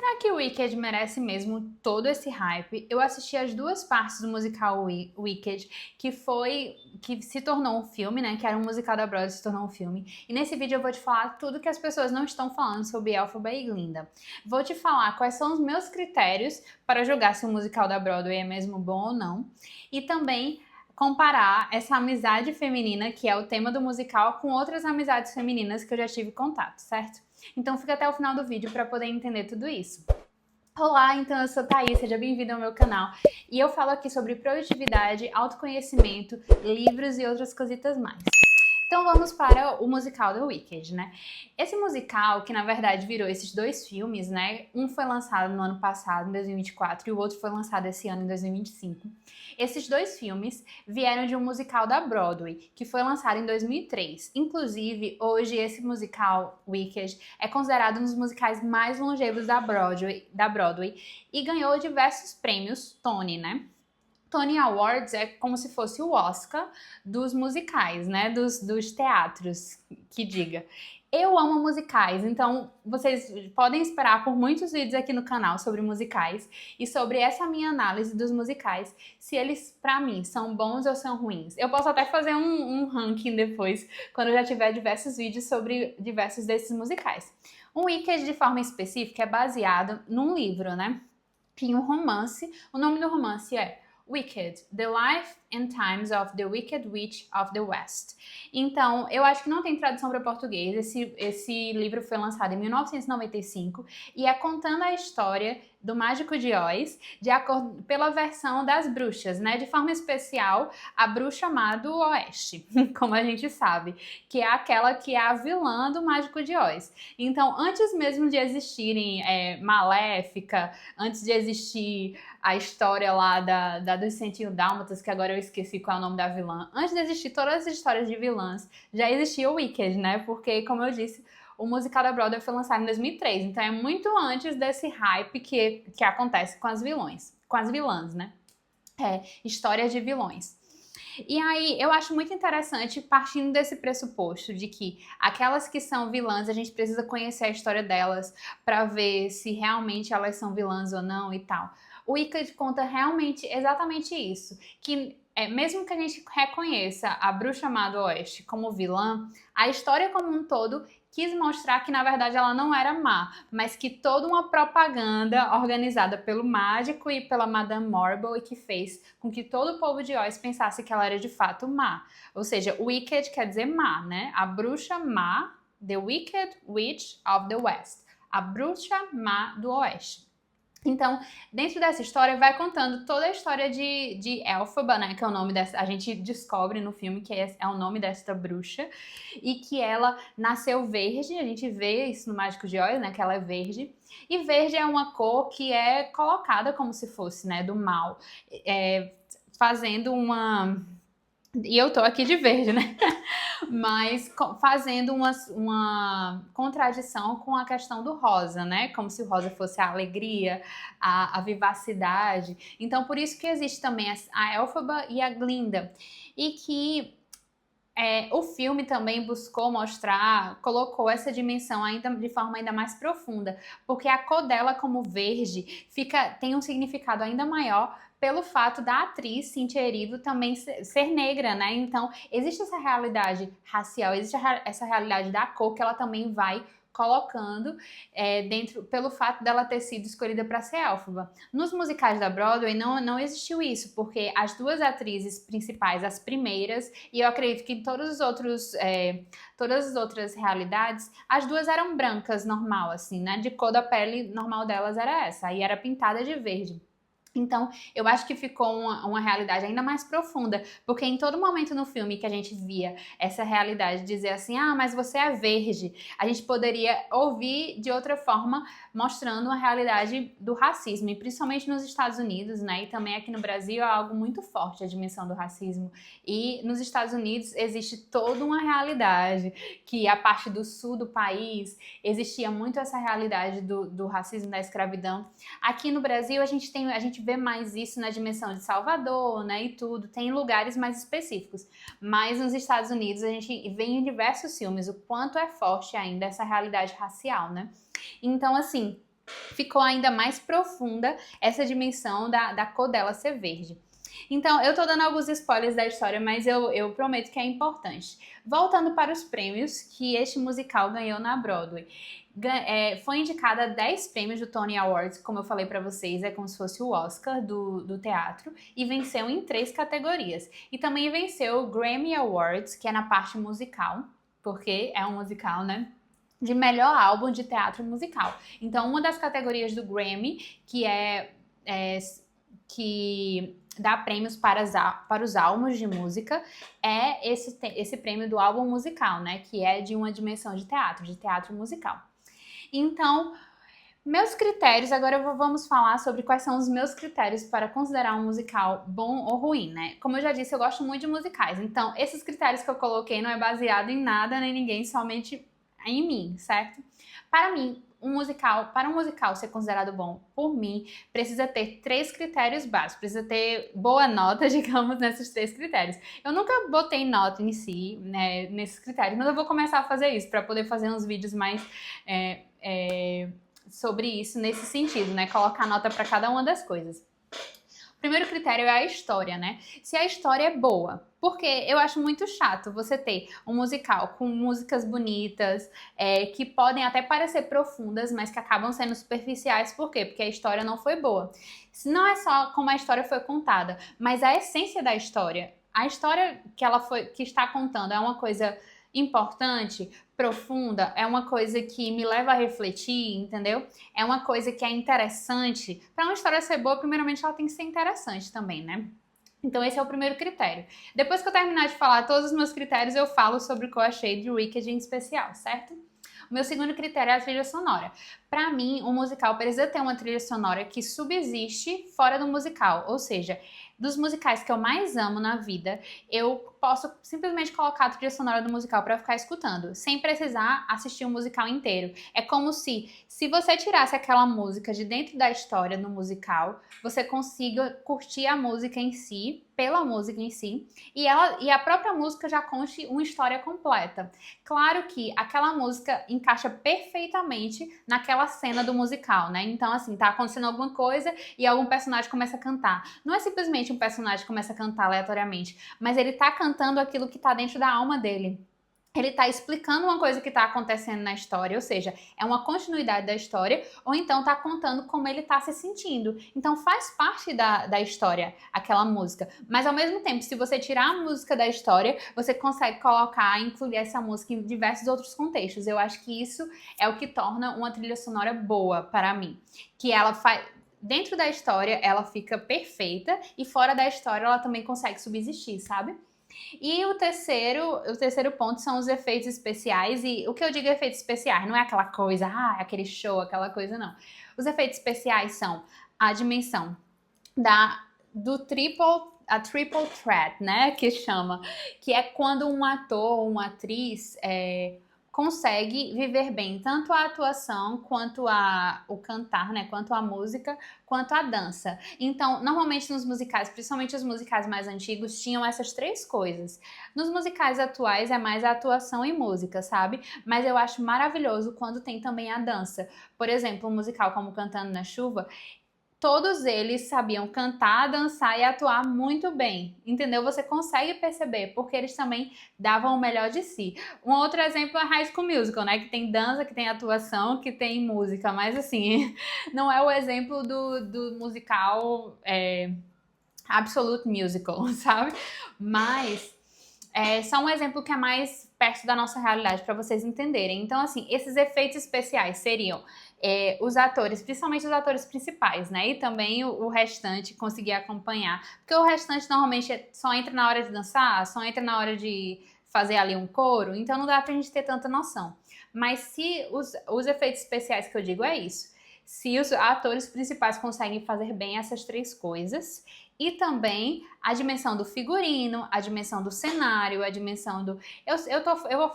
Será que o Wicked merece mesmo todo esse hype? Eu assisti as duas partes do musical Wicked, que se tornou um filme, né? Que era um musical da Broadway, se tornou um filme. E nesse vídeo eu vou te falar tudo que as pessoas não estão falando sobre Elphaba e Glinda. Vou te falar quais são os meus critérios para julgar se o musical da Broadway é mesmo bom ou não. E também comparar essa amizade feminina, que é o tema do musical, com outras amizades femininas que eu já tive contato, certo? Então fica até o final do vídeo para poder entender tudo isso. Olá, então eu sou Thaís, seja bem-vinda ao meu canal e eu falo aqui sobre produtividade, autoconhecimento, livros e outras cositas mais. Então vamos para o musical do Wicked, né? Esse musical, que na verdade virou esses dois filmes, né? Um foi lançado no ano passado, em 2024, e o outro foi lançado esse ano, em 2025. Esses dois filmes vieram de um musical da Broadway, que foi lançado em 2003. Inclusive, hoje esse musical, Wicked, é considerado um dos musicais mais longevos da Broadway e ganhou diversos prêmios Tony, né? Tony Awards é como se fosse o Oscar dos musicais, né? Dos teatros, que diga. Eu amo musicais, então vocês podem esperar por muitos vídeos aqui no canal sobre musicais e sobre essa minha análise dos musicais, se eles, pra mim, são bons ou são ruins. Eu posso até fazer um ranking depois, quando eu já tiver diversos vídeos sobre diversos desses musicais. O Wicked, de forma específica, é baseado num livro, né? Em um romance. O nome do romance é Wicked, The Life and Times of the Wicked Witch of the West. Então, eu acho que não tem tradução para português. Esse livro foi lançado em 1995 e é contando a história do Mágico de Oz pela versão das bruxas, né? De forma especial, a bruxa má do Oeste, como a gente sabe, que é aquela que é a vilã do Mágico de Oz. Então, antes mesmo de existirem Maléfica, antes de existir a história lá dos 101 Dálmatas, que agora eu esqueci qual é o nome da vilã. Antes de existir todas as histórias de vilãs, já existia o Wicked, né? Porque, como eu disse, o musical da Broadway foi lançado em 2003, então é muito antes desse hype que acontece com as vilãs, né? Histórias de vilões. E aí, eu acho muito interessante, partindo desse pressuposto de que aquelas que são vilãs, a gente precisa conhecer a história delas para ver se realmente elas são vilãs ou não e tal. O Wicked conta realmente exatamente isso, que mesmo que a gente reconheça a Bruxa Má do Oeste como vilã, a história como um todo quis mostrar que, na verdade, ela não era má, mas que toda uma propaganda organizada pelo mágico e pela Madame Marble que fez com que todo o povo de Oz pensasse que ela era de fato má. Ou seja, Wicked quer dizer má, né? A bruxa má, The Wicked Witch of the West. A bruxa má do Oeste. Então, dentro dessa história, vai contando toda a história de Elphaba, né, que é o nome dessa, a gente descobre no filme que é o nome desta bruxa, e que ela nasceu verde, a gente vê isso no Mágico de Oz, né, que ela é verde, e verde é uma cor que é colocada como se fosse, né, do mal, fazendo uma... E eu tô aqui de verde, né? Mas fazendo uma contradição com a questão do rosa, né? Como se o rosa fosse a alegria, a vivacidade. Então, por isso que existe também a Elphaba e a Glinda. E que o filme também buscou mostrar, colocou essa dimensão ainda de forma ainda mais profunda, porque a cor dela como verde tem um significado ainda maior pelo fato da atriz Cynthia Erivo também ser negra, né? Então, existe essa realidade racial, existe essa realidade da cor que ela também vai colocando dentro, pelo fato dela ter sido escolhida para ser Elphaba. Nos musicais da Broadway não existiu isso, porque as duas atrizes principais, as primeiras, e eu acredito que em todas as outras realidades, as duas eram brancas, normal, assim, né? De cor da pele normal delas era essa, aí era pintada de verde. Então, eu acho que ficou uma realidade ainda mais profunda, porque em todo momento no filme que a gente via essa realidade dizer assim, ah, mas você é verde, a gente poderia ouvir de outra forma, mostrando uma realidade do racismo, e principalmente nos Estados Unidos, né, e também aqui no Brasil é algo muito forte a dimensão do racismo, e nos Estados Unidos existe toda uma realidade, que a parte do sul do país existia muito essa realidade do racismo, da escravidão. Aqui no Brasil a gente vê mais isso na dimensão de Salvador, né, e tudo, tem lugares mais específicos, mas nos Estados Unidos a gente vê em diversos filmes o quanto é forte ainda essa realidade racial, né. Então, assim, ficou ainda mais profunda essa dimensão da cor dela ser verde. Então, eu tô dando alguns spoilers da história, mas eu prometo que é importante. Voltando para os prêmios que este musical ganhou na Broadway. Foi indicada a 10 prêmios do Tony Awards, como eu falei pra vocês, é como se fosse o Oscar do teatro, e venceu em 3 categorias. E também venceu o Grammy Awards, que é na parte musical, porque é um musical, né? De melhor álbum de teatro musical. Então, uma das categorias do Grammy, que dá prêmios para os álbuns de música, é esse prêmio do álbum musical, né? Que é de uma dimensão de teatro musical. Então, meus critérios, agora vamos falar sobre quais são os meus critérios para considerar um musical bom ou ruim, né? Como eu já disse, eu gosto muito de musicais, então esses critérios que eu coloquei não é baseado em nada nem ninguém, somente em mim, certo? Para mim, para um musical ser considerado bom por mim, precisa ter 3 critérios básicos, precisa ter boa nota, digamos, nesses 3 critérios. Eu nunca botei nota em si, né, nesses critérios, mas eu vou começar a fazer isso para poder fazer uns vídeos mais sobre isso nesse sentido, né? Colocar nota para cada uma das coisas. O primeiro critério é a história, né? Se a história é boa. Porque eu acho muito chato você ter um musical com músicas bonitas, que podem até parecer profundas, mas que acabam sendo superficiais. Por quê? Porque a história não foi boa. Não é só como a história foi contada, mas a essência da história. A história que está contando é uma coisa importante, profunda, é uma coisa que me leva a refletir, entendeu? É uma coisa que é interessante. Para uma história ser boa, primeiramente ela tem que ser interessante também, né? Então esse é o primeiro critério. Depois que eu terminar de falar todos os meus critérios, eu falo sobre o que eu achei de Wicked em especial, certo? O meu segundo critério é a trilha sonora. Para mim, um musical precisa ter uma trilha sonora que subsiste fora do musical, ou seja, dos musicais que eu mais amo na vida, eu posso simplesmente colocar a trilha sonora do musical para ficar escutando, sem precisar assistir o musical inteiro. É como se você tirasse aquela música de dentro da história no musical, você consiga curtir a música em si, pela música em si, e a própria música já conte uma história completa. Claro que aquela música encaixa perfeitamente naquela cena do musical, né? Então, assim, tá acontecendo alguma coisa e algum personagem começa a cantar. Não é simplesmente um personagem que começa a cantar aleatoriamente, mas ele tá cantando aquilo que tá dentro da alma dele. Ele tá explicando uma coisa que tá acontecendo na história, ou seja, é uma continuidade da história, ou então tá contando como ele tá se sentindo. Então faz parte da história aquela música. Mas ao mesmo tempo, se você tirar a música da história, você consegue colocar, incluir essa música em diversos outros contextos. Eu acho que isso é o que torna uma trilha sonora boa para mim. Que ela faz. Dentro da história, ela fica perfeita, e fora da história, ela também consegue subsistir, sabe? E o terceiro ponto são os efeitos especiais. E o que eu digo efeitos especiais não é aquela coisa, aquele show, aquela coisa, não. Os efeitos especiais são a dimensão a triple threat, né, que chama, que é quando um ator ou uma atriz consegue viver bem tanto a atuação quanto o cantar, né, quanto a música, quanto a dança. Então, normalmente nos musicais, principalmente os musicais mais antigos, tinham essas 3 coisas. Nos musicais atuais é mais a atuação e música, sabe? Mas eu acho maravilhoso quando tem também a dança. Por exemplo, um musical como Cantando na Chuva, todos eles sabiam cantar, dançar e atuar muito bem, entendeu? Você consegue perceber, porque eles também davam o melhor de si. Um outro exemplo é High School Musical, né? Que tem dança, que tem atuação, que tem música, mas assim, não é o exemplo do musical Absolute Musical, sabe? Mas só um exemplo que é mais perto da nossa realidade, para vocês entenderem. Então, assim, esses efeitos especiais seriam os atores, principalmente os atores principais, né? E também o restante conseguir acompanhar. Porque o restante normalmente só entra na hora de dançar, só entra na hora de fazer ali um coro, então não dá pra gente ter tanta noção. Mas se os efeitos especiais que eu digo é isso. Se os atores principais conseguem fazer bem essas 3 coisas, e também a dimensão do figurino, a dimensão do cenário, a dimensão do... Eu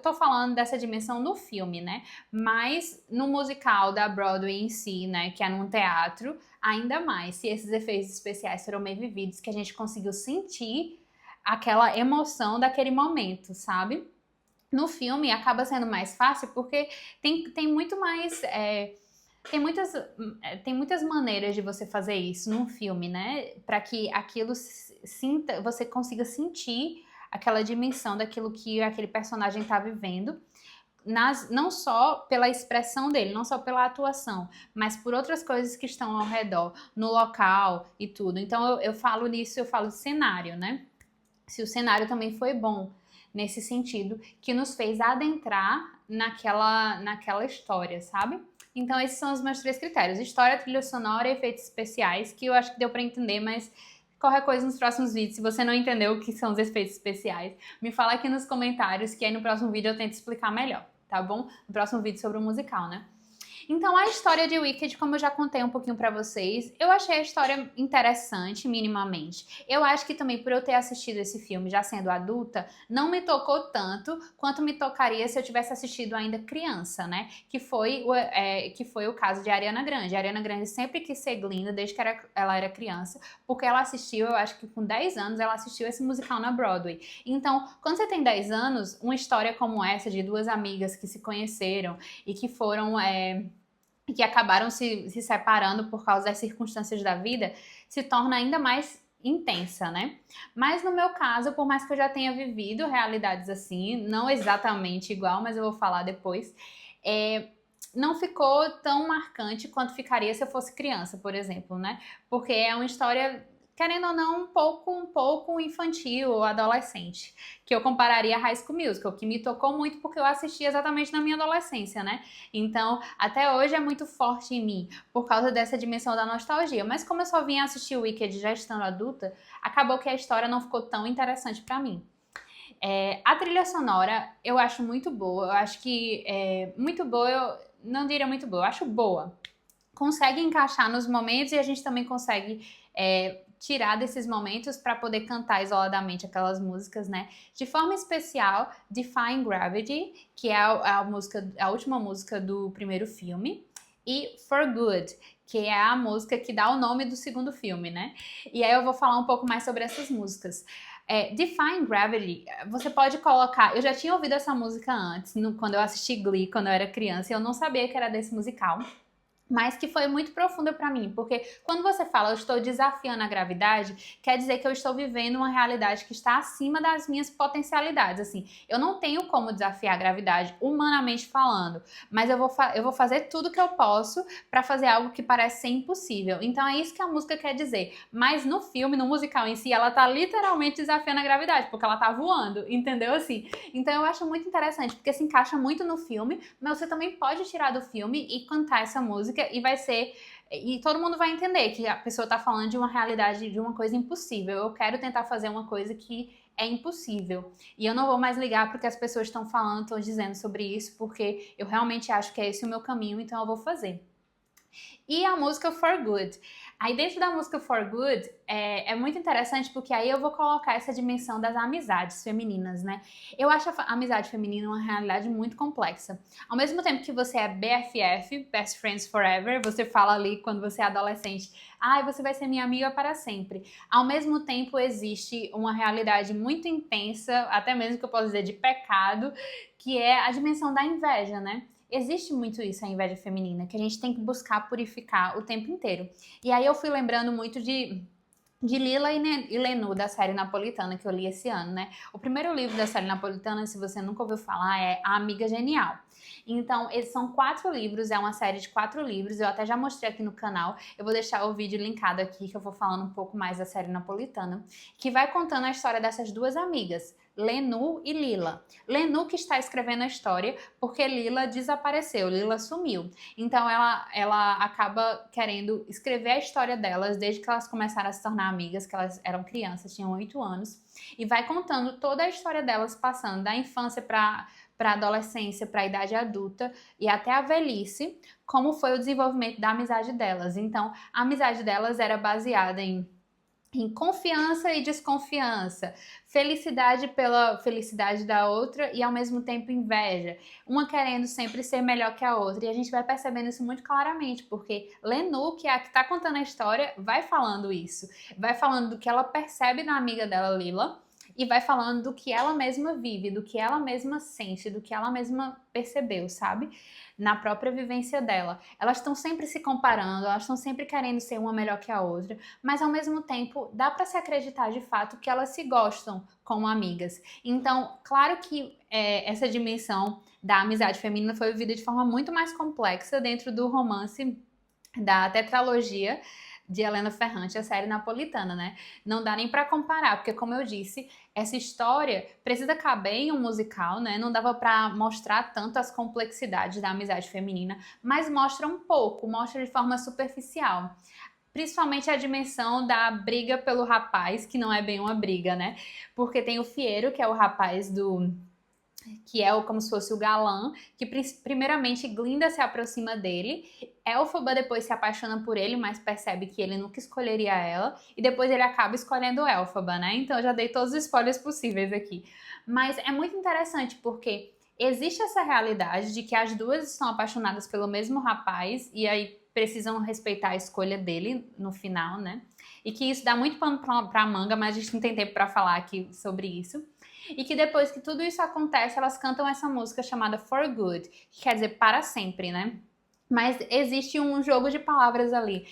tô falando dessa dimensão no filme, né? Mas no musical da Broadway em si, né? Que é num teatro, ainda mais. Se esses efeitos especiais foram bem vividos, que a gente conseguiu sentir aquela emoção daquele momento, sabe? No filme acaba sendo mais fácil porque tem muito mais... tem muitas maneiras de você fazer isso num filme, né? Para que aquilo sinta, você consiga sentir aquela dimensão daquilo que aquele personagem está vivendo. Não só pela expressão dele, não só pela atuação, mas por outras coisas que estão ao redor, no local e tudo. Então eu falo nisso, eu falo de cenário, né? Se o cenário também foi bom nesse sentido, que nos fez adentrar naquela história, sabe? Então esses são os meus 3 critérios: história, trilha sonora e efeitos especiais, que eu acho que deu pra entender, mas qualquer coisa nos próximos vídeos. Se você não entendeu o que são os efeitos especiais, me fala aqui nos comentários, que aí no próximo vídeo eu tento explicar melhor, tá bom? No próximo vídeo sobre o musical, né? Então, a história de Wicked, como eu já contei um pouquinho pra vocês, eu achei a história interessante, minimamente. Eu acho que também, por eu ter assistido esse filme já sendo adulta, não me tocou tanto quanto me tocaria se eu tivesse assistido ainda criança, né? Que foi o caso de Ariana Grande. A Ariana Grande sempre quis ser Glinda desde que ela era criança, porque ela assistiu, eu acho que com 10 anos, ela assistiu esse musical na Broadway. Então, quando você tem 10 anos, uma história como essa, de 2 amigas que se conheceram e que foram... que acabaram se separando por causa das circunstâncias da vida, se torna ainda mais intensa, né? Mas no meu caso, por mais que eu já tenha vivido realidades assim, não exatamente igual, mas eu vou falar depois, não ficou tão marcante quanto ficaria se eu fosse criança, por exemplo, né? Porque é uma história, querendo ou não, um pouco infantil ou adolescente, que eu compararia a High School Musical, que me tocou muito porque eu assisti exatamente na minha adolescência, né? Então, até hoje é muito forte em mim, por causa dessa dimensão da nostalgia. Mas como eu só vim assistir o Wicked já estando adulta, acabou que a história não ficou tão interessante pra mim. A trilha sonora eu acho muito boa, eu acho que muito boa, eu não diria muito boa, eu acho boa. Consegue encaixar nos momentos e a gente também consegue tirar desses momentos para poder cantar isoladamente aquelas músicas, né? De forma especial, Defying Gravity, que é a última música do primeiro filme, e For Good, que é a música que dá o nome do segundo filme, né? E aí eu vou falar um pouco mais sobre essas músicas. Defying Gravity, você pode colocar... Eu já tinha ouvido essa música antes, quando eu assisti Glee, quando eu era criança, e eu não sabia que era desse musical, mas que foi muito profunda pra mim, porque quando você fala eu estou desafiando a gravidade, quer dizer que eu estou vivendo uma realidade que está acima das minhas potencialidades, assim. Eu não tenho como desafiar a gravidade, humanamente falando, mas eu vou fazer tudo que eu posso pra fazer algo que parece ser impossível. Então é isso que a música quer dizer. Mas no filme, no musical em si, ela tá literalmente desafiando a gravidade, porque ela tá voando, entendeu? Assim. Então eu acho muito interessante, porque se encaixa muito no filme, mas você também pode tirar do filme e cantar essa música e todo mundo vai entender que a pessoa tá falando de uma realidade, de uma coisa impossível. Eu quero tentar fazer uma coisa que é impossível. E eu não vou mais ligar porque as pessoas estão falando, estão dizendo sobre isso, porque eu realmente acho que é esse o meu caminho, então eu vou fazer. E a música For Good. Aí dentro da música For Good é muito interessante porque aí eu vou colocar essa dimensão das amizades femininas, né? Eu acho a amizade feminina uma realidade muito complexa. Ao mesmo tempo que você é BFF, Best Friends Forever, você fala ali quando você é adolescente, você vai ser minha amiga para sempre. Ao mesmo tempo existe uma realidade muito intensa, até mesmo que eu posso dizer de pecado, que é a dimensão da inveja, né? Existe muito isso, a inveja feminina, que a gente tem que buscar purificar o tempo inteiro. E aí eu fui lembrando muito de Lila e Lenu, da série napolitana, que eu li esse ano, né? O primeiro livro da série napolitana, se você nunca ouviu falar, é A Amiga Genial. Então, eles são 4 livros, é uma série de 4 livros, eu até já mostrei aqui no canal, eu vou deixar o vídeo linkado aqui, que eu vou falando um pouco mais da série napolitana, que vai contando a história dessas 2 amigas, Lenu e Lila. Lenu que está escrevendo a história porque Lila desapareceu, Lila sumiu. Então ela acaba querendo escrever a história delas desde que elas começaram a se tornar amigas, que elas eram crianças, tinham 8 anos, e vai contando toda a história delas, passando da infância para a adolescência, para a idade adulta e até a velhice, como foi o desenvolvimento da amizade delas. Então, a amizade delas era baseada em confiança e desconfiança, felicidade pela felicidade da outra e ao mesmo tempo inveja, uma querendo sempre ser melhor que a outra, e a gente vai percebendo isso muito claramente, porque Lenu, que é a que tá contando a história, vai falando isso, vai falando do que ela percebe na amiga dela, Lila, e vai falando do que ela mesma vive, do que ela mesma sente, do que ela mesma percebeu, sabe? Na própria vivência dela. Elas estão sempre se comparando, elas estão sempre querendo ser uma melhor que a outra, mas ao mesmo tempo dá para se acreditar de fato que elas se gostam como amigas. Então, claro que essa dimensão da amizade feminina foi vivida de forma muito mais complexa dentro do romance da tetralogia de Helena Ferrante, a série napolitana, né? Não dá nem para comparar, porque como eu disse, essa história precisa caber em um musical, né? Não dava para mostrar tanto as complexidades da amizade feminina, mas mostra um pouco, mostra de forma superficial. Principalmente a dimensão da briga pelo rapaz, que não é bem uma briga, né? Porque tem o Fiero, que é o rapaz que é como se fosse o galã, que primeiramente Glinda se aproxima dele, Elphaba depois se apaixona por ele, mas percebe que ele nunca escolheria ela, e depois ele acaba escolhendo Elphaba, né? Então eu já dei todos os spoilers possíveis aqui. Mas é muito interessante porque existe essa realidade de que as duas estão apaixonadas pelo mesmo rapaz, e aí precisam respeitar a escolha dele no final, né? E que isso dá muito pano pra manga, mas a gente não tem tempo pra falar aqui sobre isso. E que depois que tudo isso acontece, elas cantam essa música chamada For Good, que quer dizer para sempre, né? Mas existe um jogo de palavras ali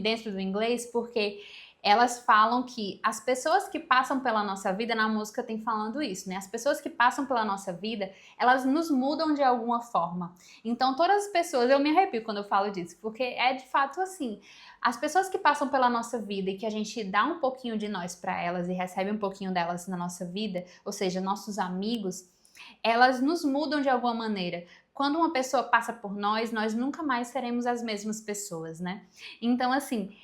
dentro do inglês, porque elas falam que as pessoas que passam pela nossa vida, na música tem falando isso, né? As pessoas que passam pela nossa vida, elas nos mudam de alguma forma. Então todas as pessoas, eu me arrepio quando eu falo disso, porque é de fato assim, as pessoas que passam pela nossa vida e que a gente dá um pouquinho de nós para elas e recebe um pouquinho delas na nossa vida, ou seja, nossos amigos, elas nos mudam de alguma maneira. Quando uma pessoa passa por nós, nós nunca mais seremos as mesmas pessoas, né? Então, assim,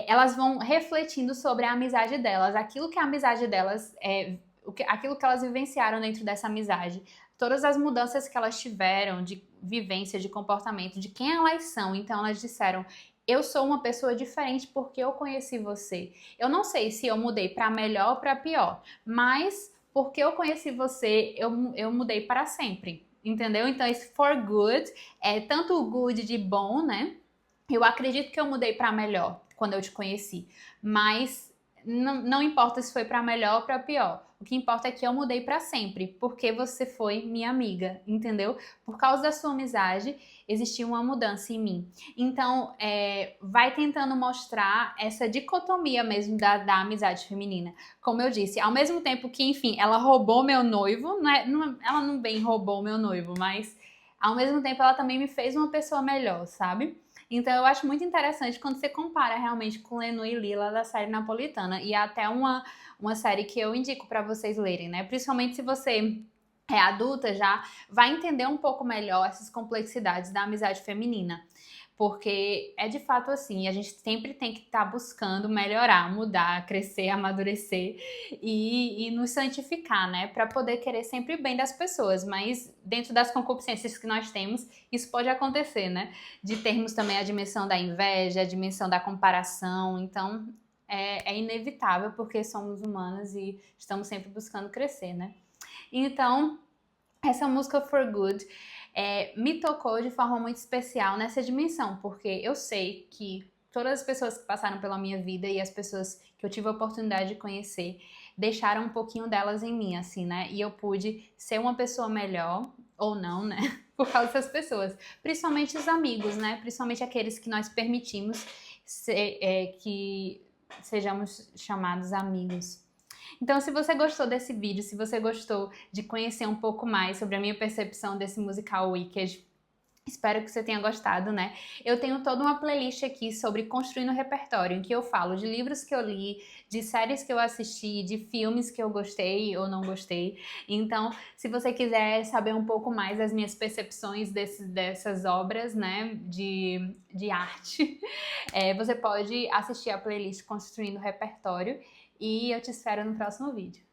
elas vão refletindo sobre a amizade delas, aquilo que a amizade delas aquilo que elas vivenciaram dentro dessa amizade, todas as mudanças que elas tiveram de vivência, de comportamento, de quem elas são. Então elas disseram: eu sou uma pessoa diferente porque eu conheci você. Eu não sei se eu mudei para melhor ou para pior, mas porque eu conheci você, eu mudei para sempre. Entendeu? Então esse for good é tanto o good de bom, né? Eu acredito que eu mudei para melhor quando eu te conheci, mas não importa se foi para melhor ou para pior. O que importa é que eu mudei para sempre, porque você foi minha amiga, entendeu? Por causa da sua amizade, existiu uma mudança em mim. Então, vai tentando mostrar essa dicotomia mesmo da amizade feminina. Como eu disse, ao mesmo tempo que, enfim, ela roubou meu noivo, ela não bem roubou meu noivo, mas ao mesmo tempo ela também me fez uma pessoa melhor, sabe? Então eu acho muito interessante quando você compara realmente com Lenu e Lila da série napolitana. E é até uma série que eu indico para vocês lerem, né? Principalmente se você é adulta já, vai entender um pouco melhor essas complexidades da amizade feminina. Porque é de fato assim, a gente sempre tem que estar buscando melhorar, mudar, crescer, amadurecer e nos santificar, né? Para poder querer sempre o bem das pessoas. Mas dentro das concupiscências que nós temos, isso pode acontecer, né? De termos também a dimensão da inveja, a dimensão da comparação. Então é inevitável porque somos humanas e estamos sempre buscando crescer, né? Então, essa música For Good me tocou de forma muito especial nessa dimensão, porque eu sei que todas as pessoas que passaram pela minha vida e as pessoas que eu tive a oportunidade de conhecer deixaram um pouquinho delas em mim, assim, né? E eu pude ser uma pessoa melhor, ou não, né? Por causa dessas pessoas. Principalmente os amigos, né? Principalmente aqueles que nós permitimos que sejamos chamados amigos. Então, se você gostou desse vídeo, se você gostou de conhecer um pouco mais sobre a minha percepção desse musical Wicked, espero que você tenha gostado, né? Eu tenho toda uma playlist aqui sobre construindo repertório, em que eu falo de livros que eu li, de séries que eu assisti, de filmes que eu gostei ou não gostei. Então, se você quiser saber um pouco mais das minhas percepções dessas obras, né, de arte, você pode assistir a playlist Construindo Repertório. E eu te espero no próximo vídeo.